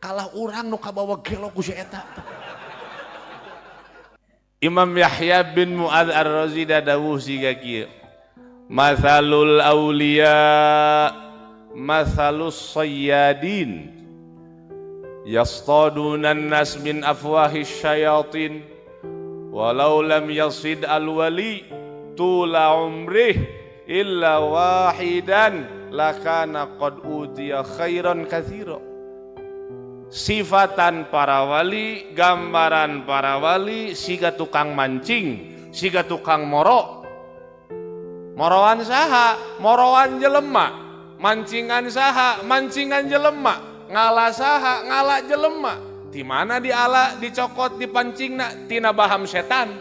kalah urang nu kabawa gelo ku si eta. Imam Yahya bin Mu'adz Ar-Razi dawuh siga kieu. Mathalul auliya mathalus sayyadin yastadunan nas min afwahis syayatin walau lam yasid al-wali tula umrih illa wahidan lakana qad utiya khairan katsira. Sifatan para wali, gambaran para wali, siga tukang mancing, siga tukang moro. Moroan saha, moroan jelema. Mancingan saha, mancingan jelema. Ngala saha, ngala jelema. Di mana diala, dicokot, dipancingna, tina baham setan.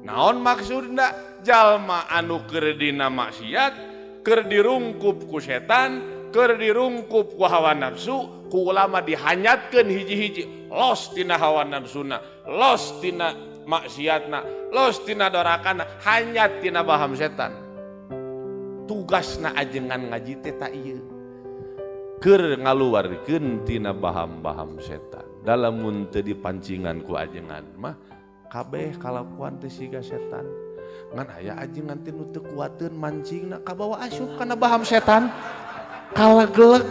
Naon maksudna? Jalma anu keur dina maksiat, keur dirungkup ku setan, keur dirungkup ku hawa nafsu, ku ulama dihanyatkeun hiji-hiji, los tina hawa nafsuna, los tina maksiatna, los tina dorakana, hanyat tina baham setan. Tugasna ajengan ngaji teh ta ieu. Keur ngaluarkeun tina baham-baham setan. Dalamun teu dipancingan ku ajengan mah kabeh kalakuan teh siga setan. Ngan aya ajengan teh nu teu kuateun mancingna kabawa asup kana baham setan. Kalageleg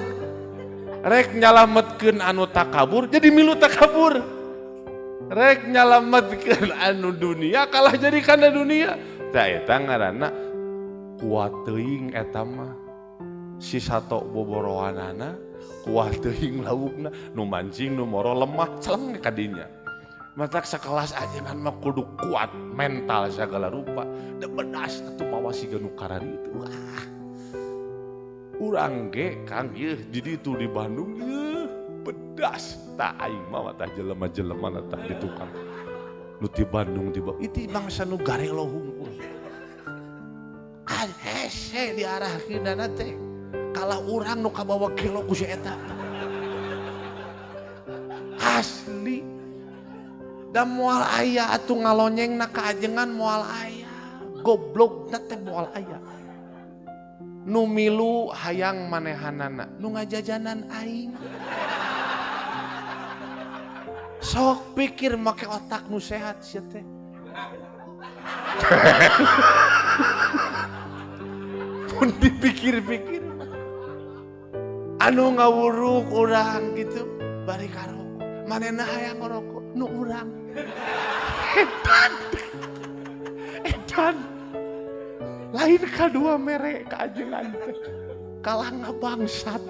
rek nyalametkeun anu takabur jadi milu takabur. Rek nyalametkeun anu dunia kalah jadi kana dunia. Tah eta ngaranna kuat teuing eta mah. Si sato boborowanana kuat teuing lawukna, nu mancing nu moro lemah celeng ka dinya. Matak sakelas ajengan mah kudu kuat mental segala rupa. Da bedas atuh mawa siga nu karari itu. Wah. Urang ge Kang ieu di ditu di Bandung ieu bedas tah aing mah tah jelema-jelema tah di tukang. Nu ti Bandung tiba itu bangsa nu garelo hungkul. Kan hese diarahkeunana teh. Kalah urang nu kabawa gelo ku si eta. Asli. Da moal aya atuh ngalonyengna ka ajengan moal aya. Goblokna teh moal aya. Nu milu hayang manehanana, nu ngajajanan aing. Sok pikir make otak nu sehat sia teh. Pun dipikir-pikir. Anu ngawuruk urang gitu bari karoko. Manehna hayang ngaroko, nu urang. Edan. Lain kadua mere ka ajengan teh. Kalah ngabangsat.